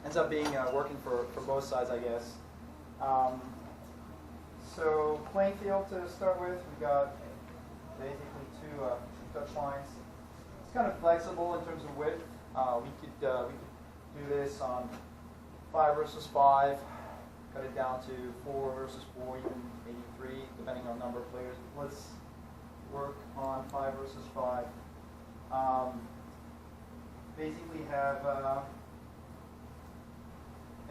ends up being working for both sides, I guess. So playing field to start with, we got basically two touch lines. It's kind of flexible in terms of width. We could do this on 5 versus 5, cut it down to 4 versus 4, even maybe 3, depending on number of players. Let's work on 5 versus 5. Basically have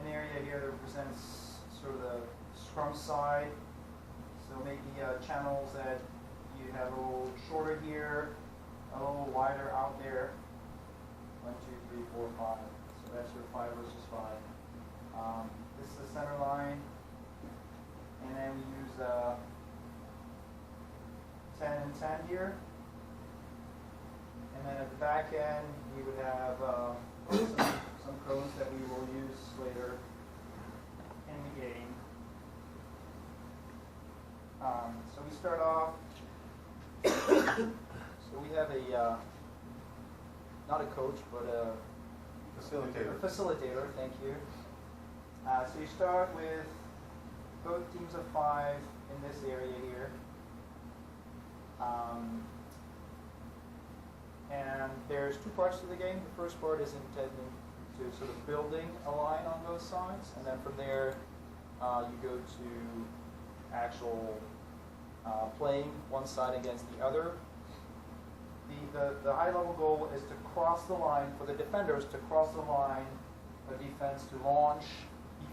an area here that represents sort of the scrum side. So maybe channels that you have a little shorter here, a little wider out there. 1, 2, 3, 4, 5. So that's your 5 versus 5. This is the center line, and then we use 10 and 10 here. And then at the back end, we would have some cones that we will use later in the game. So we start off. So we have a not a coach, but a facilitator. Thank you. So you start with both teams of 5 in this area here. And there's 2 parts to the game. The first part is intended to sort of building a line on both sides, and then from there you go to actual playing one side against the other. The high-level goal is to cross the line, for the defenders to cross the line of defense to launch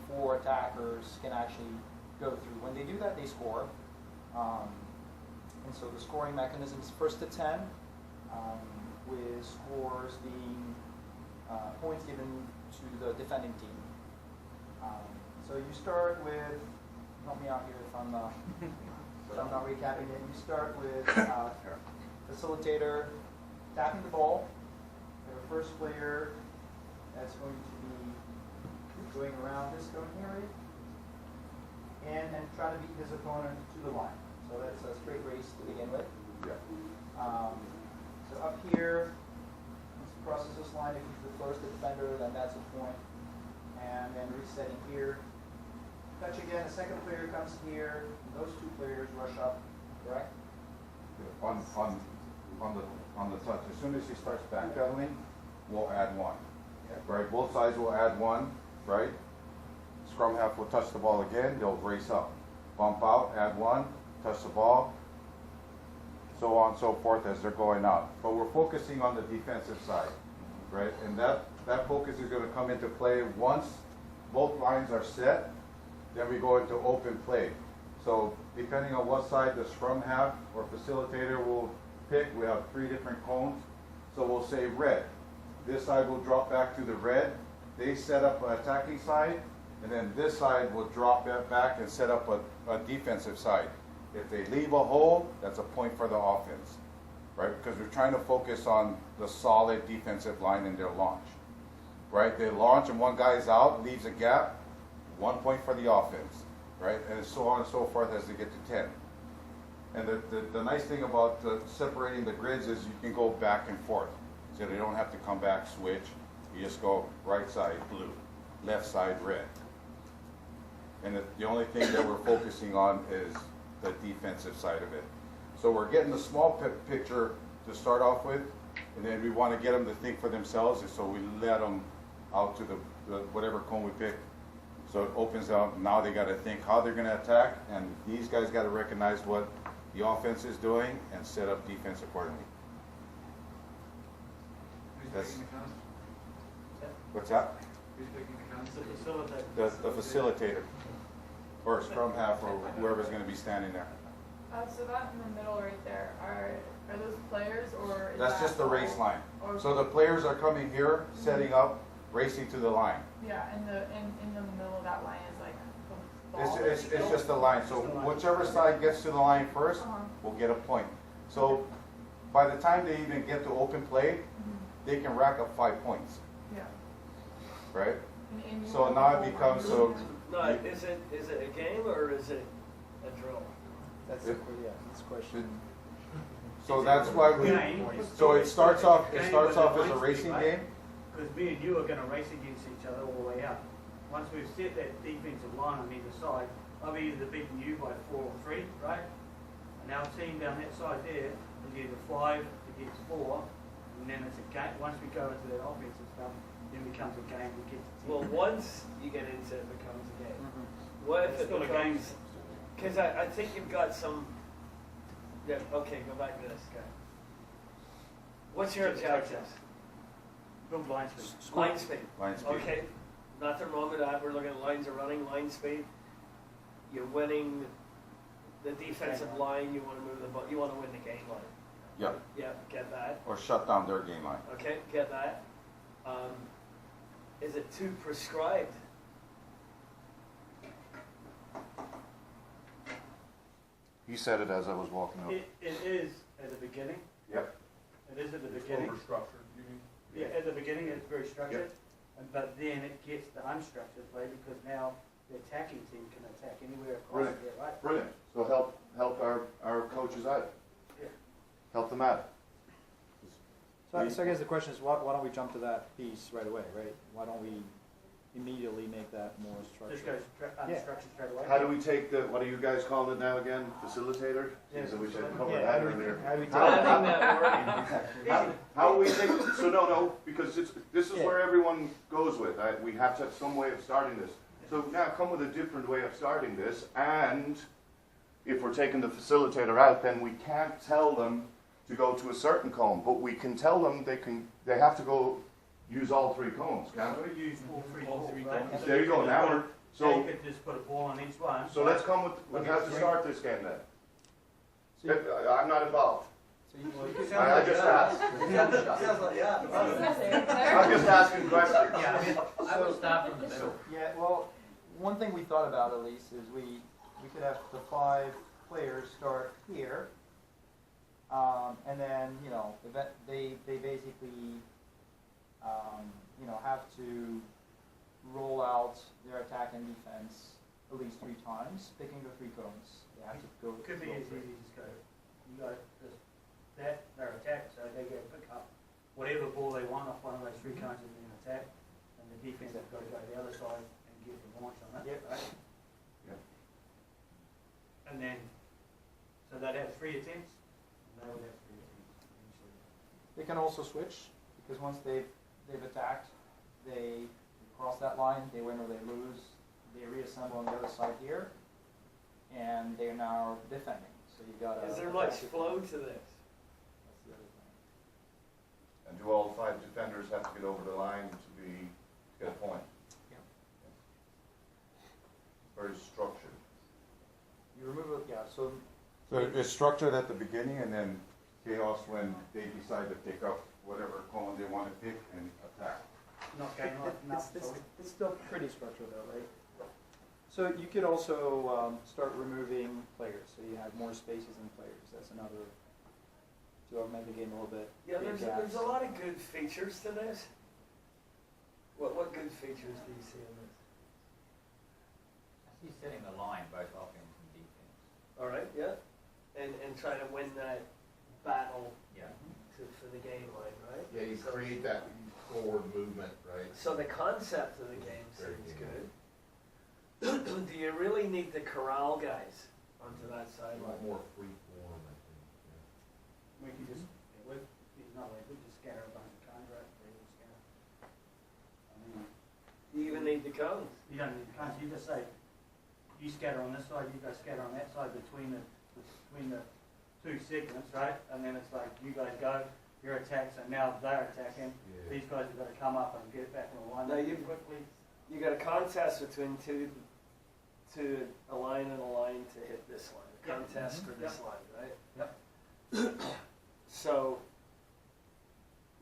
before attackers can actually go through. When they do that, they score. And so the scoring mechanism is first to 10, with scores being points given to the defending team. So you start with, help me out here if I'm not recapping it. You start with facilitator tapping the ball. We have a first player that's going to be going around this cone area and trying to beat his opponent to the line. So that's a straight race to begin with. Yeah. So up here, once it crosses this line, if he's the first defender, then that's a point. And then resetting here. Touch again, the second player comes here. Those 2 players rush up, correct? On the touch, as soon as he starts backpedaling, we'll add 1. Right, both sides will add 1, right? Scrum half will touch the ball again, they'll race up. Bump out, add 1, touch the ball, so on and so forth as they're going out. But we're focusing on the defensive side, right? And that focus is going to come into play once both lines are set, then we go into open play. So depending on what side the scrum half or facilitator will pick, we have 3 different cones. So we'll say red. This side will drop back to the red. They set up an attacking side, and then this side will drop back and set up a defensive side. If they leave a hole, that's a point for the offense, right? Because we're trying to focus on the solid defensive line in their launch, right? They launch and one guy's out, leaves a gap, 1 point for the offense, right? And so on and so forth as they get to 10. And the nice thing about separating the grids is you can go back and forth. So they don't have to come back, switch. You just go right side blue, left side red. And the only thing that we're focusing on is the defensive side of it. So we're getting the small picture to start off with, and then we want to get them to think for themselves, and so we let them out to the whatever cone we pick. So it opens up, now they got to think how they're going to attack, and these guys got to recognize what the offense is doing and set up defense accordingly. Who's picking the cones? What's that? Who's picking the cones? The facilitator, or scrum half, or whoever's going to be standing there. So that in the middle right there, are those players, or is That's that just the race all? line. Or So the players are coming here, setting up, racing to the line. yeah, and in the middle of that line is like the ball. It's just a line. So whichever side gets to the line first will get a point. So by the time they even get to open play, they can rack up 5 points, Yeah. right? And So now it becomes so. No, is it a game or is it a drill? That's the question. So that's why we. So it starts off as a racing game, because me and you are gonna race against each other all the way out. Once we've set that defensive line on either side, I've either beaten you by 4 or 3, right? And our team down that side there is either 5 against 4, and then it's a game. Once we go into that offensive stuff, then it becomes a game. We get to 10. Well, once you get into it, it becomes a game. What if It's it still a game. becomes? Because I think you've got some. Yeah. Okay, go back to this guy. What's your objectives? Build line speed. Line speed. Line speed. Okay, nothing wrong with that. We're looking at lines are running, line speed. You're winning the defensive line. You want to move the ball. You want to win the game line. Yeah, Yeah, get that. or shut down their game line. Okay, get that. Is it too prescribed? He said it as I was walking up. It is at the beginning. Yep. It is at the beginning. Overstructured, you mean? Yeah, at the beginning it's very structured, but then it gets the unstructured way because now the attacking team can attack anywhere across Brilliant. there, right? Brilliant. So help our coaches out. Yeah. Help them out. So I guess the question is, why don't we jump to that piece right away, right? Why don't we immediately make that more Just structured? goes unstructured straight away. How do we take the, what do you guys call it now again? Facilitator? Yeah, So we should facilitator. cover Yeah, that how do we- earlier. how do we take Having that? that word. How we take, so no, because this is Yeah. where everyone goes with. We have to have some way of starting this. So now come with a different way of starting this, and if we're taking the facilitator out, then we can't tell them to go to a certain cone, but we can tell them they have to go use all 3 cones, can't we? Use all three right? So There you go, now we're, you so, could just put a ball on each one. so let's come with how to start this game then. So you- I'm not involved. So you could- I just asked. Sounds like, yeah. I'm just asking questions. I would start from the middle. Yeah, well, one thing we thought about at least is we could have the 5 players start here, and then they basically have to roll out their attack and defense at least 3 times, picking the 3 cones. They have to go. It could be go as through. easy as go. You got this, that, their attack, so they go pick up whatever ball they want off one of those 3 cones and then attack, and the defense have got to go to the other side and get the launch on it, Yep. right? Yep. And then, so they'd have 3 attempts, and they would have 3 attempts eventually. They can also switch because once they've attacked, they cross that line. They win or they lose. They reassemble on the other side here, and they are now defending. So you got. Is there much flow to this? That's the other thing. And do all 5 defenders have to get over the line to get a point? Yeah. Very structured. You remove it, yeah. So So it's structured at the beginning and then chaos when they decide to pick up whatever cone they want to pick and attack. Not going like nuts, it's still pretty structured though, right? So you could also start removing players, so you have more spaces in players. That's another to augment the game a little bit. Yeah, Big there's gaps. a lot of good features to this. What good features do you see in this? I see setting the line both offense and defense. All right, yeah, and try to win that battle Yeah. for the game line, right? Yeah, you So- create that forward movement, right? So the concept of the game Very seems good. good. Do you really need to corral guys onto that A sideline? lot more free form, I think. we can just, we just scatter a bunch of contracts, they will scatter. I mean, Do you even need the cones? you don't need the cones, you just say, you scatter on this side, you guys scatter on that side between the 2 segments, right? And then it's like, you guys go, your attacks, and now they're attacking, Yeah. these guys have got to come up and get back in the line No, you- quickly. You got a contest between a line and a line to hit this line. A Yep. contest for this Yep. line, right? Yep. So,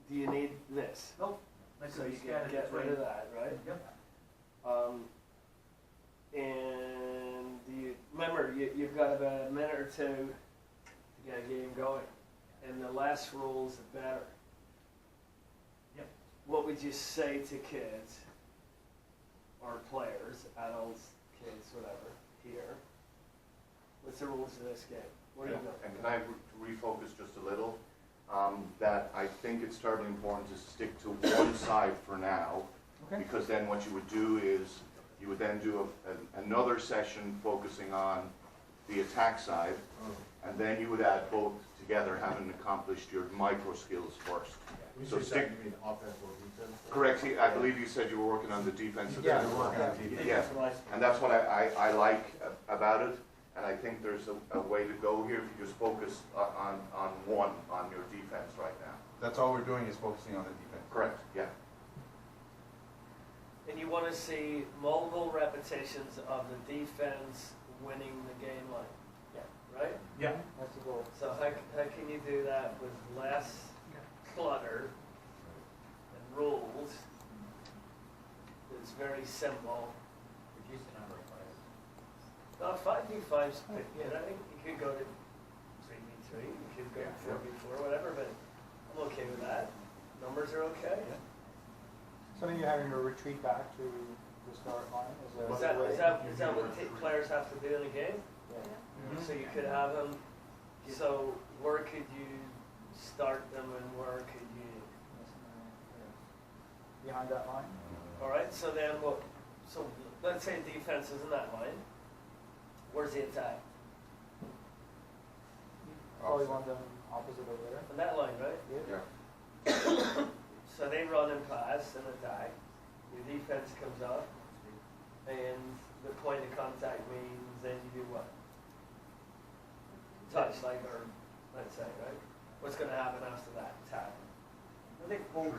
do you need this? Nope. They So could you be can scattered get rid between. of that, right? Yep. And do you remember you've got about a minute or 2 to get a game going, and the less rules the better. Yep. What would you say to kids or players, adults, kids, whatever, here? What's the rules of this game? What are you doing? And can I refocus just a little? that I think it's terribly important to stick to one side for now, Okay. because then what you would do is, you would then do another session focusing on the attack side, and then you would add both together, having accomplished your micro skills first. We So should stick- say, you mean offense or defense? Correct, I believe you said you were working on the defensive Yeah, side. we're working on defense. Yeah, That's what I- and that's what I like about it, and I think there's a way to go here if you just focus on your defense right now. That's all we're doing is focusing on the defense. Correct, yeah. And you want to see multiple repetitions of the defense winning the game line. Yeah. Right? Yeah. That's the goal. So how can you do that with less clutter and rules? It's very simple. Reduce the number of players. 5v5's good. You know, you could go to 3v3, you could go to 4v4, whatever, but I'm okay with that. Numbers are okay. Something you're having to retreat back to the start line is a Is that, way. is that what players have to do in a game? Yeah. So you could have them, so where could you start them and where could you, Behind that line? all right, so then what, so let's say defense is in that line, where's the attack? Probably want them opposite over there. In that line, right? Yeah. So they run and pass and attack, your defense comes up, and the point of contact means then you do what? Touch, like, or, let's say, right? What's gonna happen after that? Tap. Well, that ball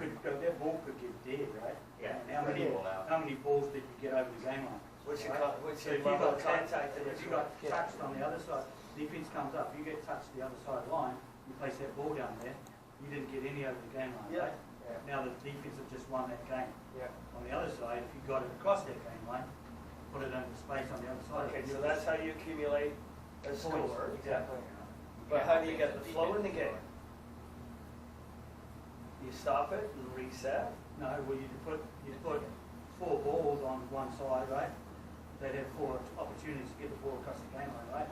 could get dead, right? Yeah. And how many balls did you get over the game line? What's your, Right. what's So your if you level got of contact in if this you got one? touched on the other side, defense comes up, you get touched the other side line, you place that ball down there, you didn't get any over the game line, Yeah. right? Now the defense have just won that game. Yeah. On the other side, if you got it across that game line, put it into space on the other side. Okay, so that's how you accumulate a score. Exactly. But how do you get the flow in the game? You stop it and reset? No, well, you put 4 balls on one side, right? They'd have 4 opportunities to get the ball across the game line, right?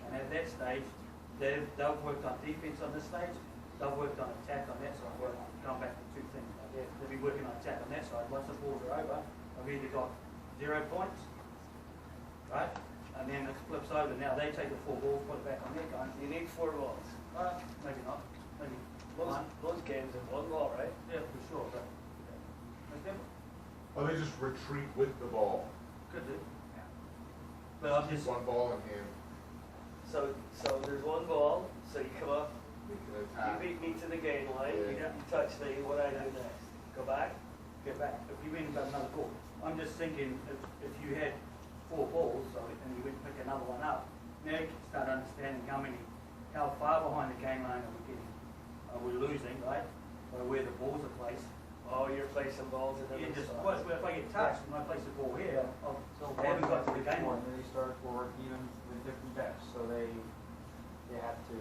And at that stage, they've worked on defense on this stage, they've worked on attack on that side. Well, going back to 2 things. They'll be working on attack on that side. Once the balls are over, I've either got 0 points, right? And then it flips over. Now they take the 4 balls, put it back on their gun. You need 4 balls. Maybe not. Maybe Most, one. most games in 1 ball, right? Yeah, for sure. But that's different. Or they just retreat with the ball. Could do. But I'm just. One ball in hand, So there's 1 ball, so you come up, we can you attack. beat me to the game line, Yeah. you touch me, what do I do next? Go back? Get back. If you went and got another ball, I'm just thinking if you had 4 balls and you went and pick another one up, now you can start understanding how far behind the game line are we getting? Are we losing, right? Or where the balls are placed? Oh, you're placing balls in Yeah, different just spots. well, if I get touched and I place the ball here, So I haven't got to the game one, line. then they start to work even with different decks, so they have to,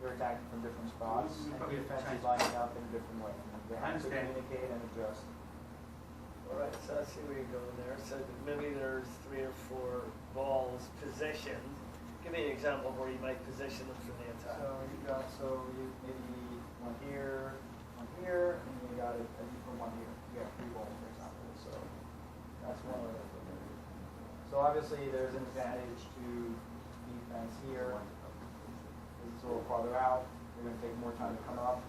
they're attacking from different spots, We and probably defense is change- lining up in a different way. And they I have to understand. communicate and adjust. All right, so I see where you're going there. So maybe there's 3 or 4 balls positioned. Give me an example where you might position them for the attack. So you maybe one here, and then you got a different one here. You got 3 balls, for example, so that's one way of looking at it. So obviously, there's an advantage to defense here. It's a little farther out, they're gonna take more time to come up.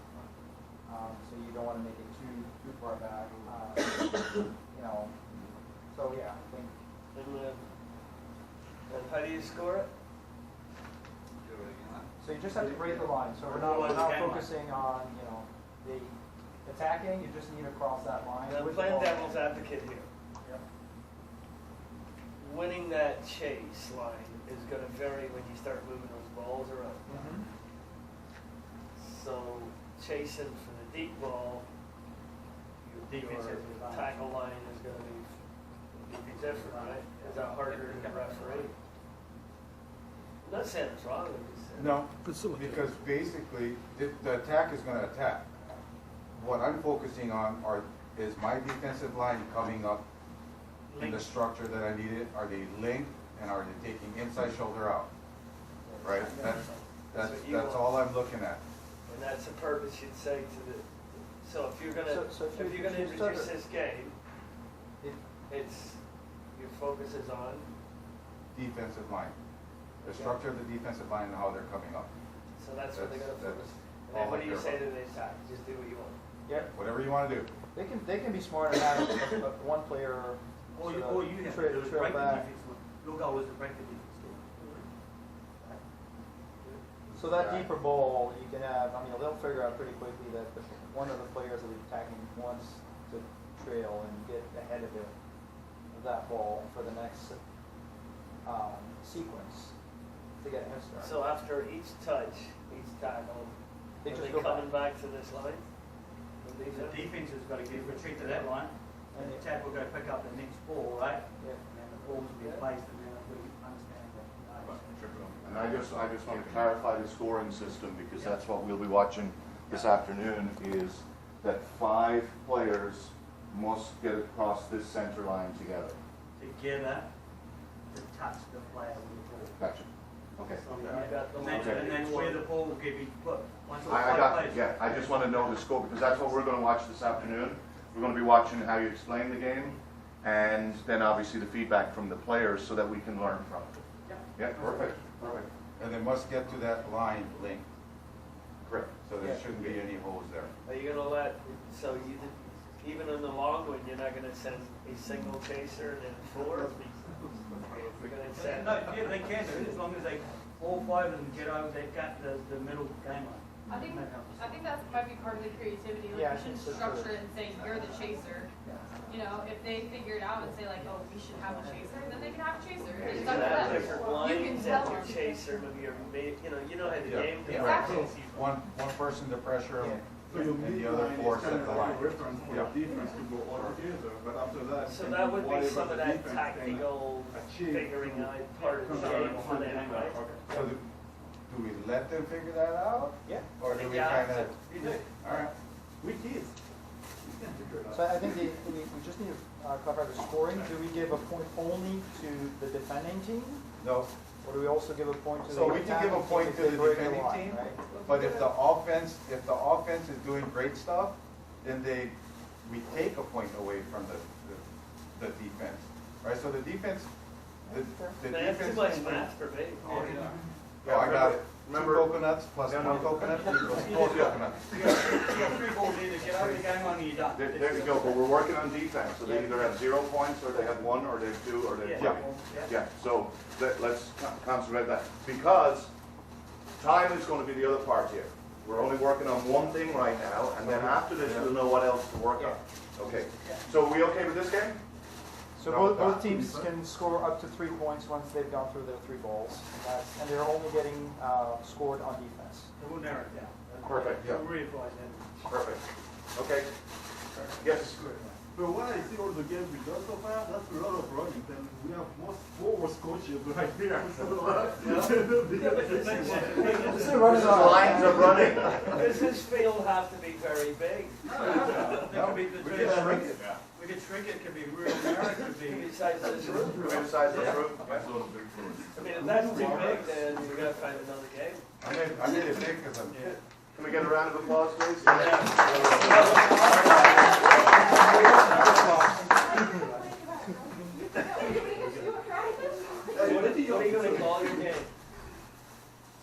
So you don't wanna make it too far back. You know, so yeah, I think, And how do you score it? so you just have to break the line, so we're Or not the game line. focusing on, the attacking, you just need to cross that line. Now, with the playing ball. devil's advocate here. Yep. Winning that chase line is gonna vary when you start moving those balls around. Mhm. So chasing for the deep ball, Defense your has the advantage. tackle line is gonna be different, right? Is that harder to referee? I'm not saying it's wrong, I'm just saying. No, because basically, the attack is gonna attack. What I'm focusing on is my defensive line coming up in the structure that I needed. Are they linked and are they taking inside shoulder out? Right? That's, what you that's want. all I'm looking at. And that's the purpose you'd say to the, so if you're gonna, So if you're gonna choose introduce other- this game, It- it's, your focus is on, Defensive line. The structure of the defensive line and how they're coming up. so that's what they're gonna That's- focus. And all then what I do you care say about. to the attack? Just do what you want. Yeah, Whatever you wanna do. they can be smart and have one player All sort you of have to trail do is trail break the back. defense. Your goal is to break the defense. So that Yeah. deeper ball, you can have, I mean, they'll figure out pretty quickly that one of the players will be attacking wants to trail and get ahead of that ball for the next sequence to get a head start. So after each touch, each tackle, They are just they go coming back to this line? The The defense? defense has got to get retreat to that line, and the attack will go pick up the next ball, right? Yeah. And then the ball will be placed, and then we understand that. And I just want to clarify the scoring system, because that's what we'll be watching this afternoon, is that 5 players must get across this center line together. Together to touch the player with the ball. Gotcha. Okay. You got the And that's where the ball will be put. Once all I 5 got, players. yeah, I just want to know the score, because that's what we're going to watch this afternoon. We're going to be watching how you explain the game, and then obviously the feedback from the players so that we can learn from it. Yeah, perfect, perfect. And they must get to that line link, Correct. so there Yeah. shouldn't be any holes there. Are you gonna let, so you, even in the long one, you're not gonna send a single chaser and then 4? We're gonna send. No, yeah, they can do, as long as they, all 5 of them get over the middle game line. I think that might be part of the creativity, like Yeah, I we shouldn't think so, too. structure it and say, you're the chaser. You know, if they figure it out and say like, oh, we should have a chaser, then they can have a chaser. You It's can up to have them. different You can lines tell and your them. chaser, maybe your, you know how the Yeah. game. Exactly. One person to pressure them, So your and the other 4 set the line. reference for Yeah. the defense to go all together, but after that. So that would be whatever some of the that defense can tactical achieve figuring to out part of the come out game for on the them, game, right? okay. So do we let them figure that out? Yeah. Or do we Yeah. kind of, You do. all right, We kids, we can figure it out. So I think we just need to clarify the scoring. Do we give a point only to the defending team? no. Or do we also give a point to the So we can give a attacking point team to if the they break defending line, team, right? but if the offense is doing great stuff, then we take a point away from the defense, right? So the defense, the That's too defense. much math for me. Oh, I got it. Remember- 2 coconuts plus 1 coconut equals 4 coconuts. You got 3 balls in, get over the game line and you're done. There you go, but we're working on defense, so they either have 0 points, or they have 1, or they have 2, or they have 3. Yeah, so let's concentrate that, because time is going to be the other part here. We're only working on one thing right now, and then after this, we'll know what else to work on. Okay, so are we okay with this game? So No, both no. teams can score up to 3 points once they've gone through their 3 balls. And they're only getting scored on defense. So we'll narrow it down. Perfect. We'll revise that. Perfect. Okay. Yes? But when I see all the games we done so far, that's a lot of running, then we have most forwards coaches right here. Lines are running. Does this field have to be very big? That could be the We can shrink it. We could shrink it, could be real narrow, it could be. Besides this room? Which size of the room? I mean, if that's too big, then you're gonna find another game. I made it big because I'm. Can we get a round of applause, please? What are you gonna call your game?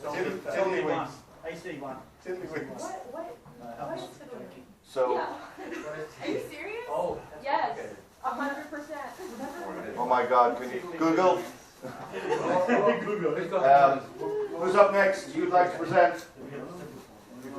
Tiddlywinks. AC1. Tiddlywinks. What is fiddling? So, Are you serious? Oh. Yes, 100%. oh my God, can you Google? Google. Who's up next? You'd like to present?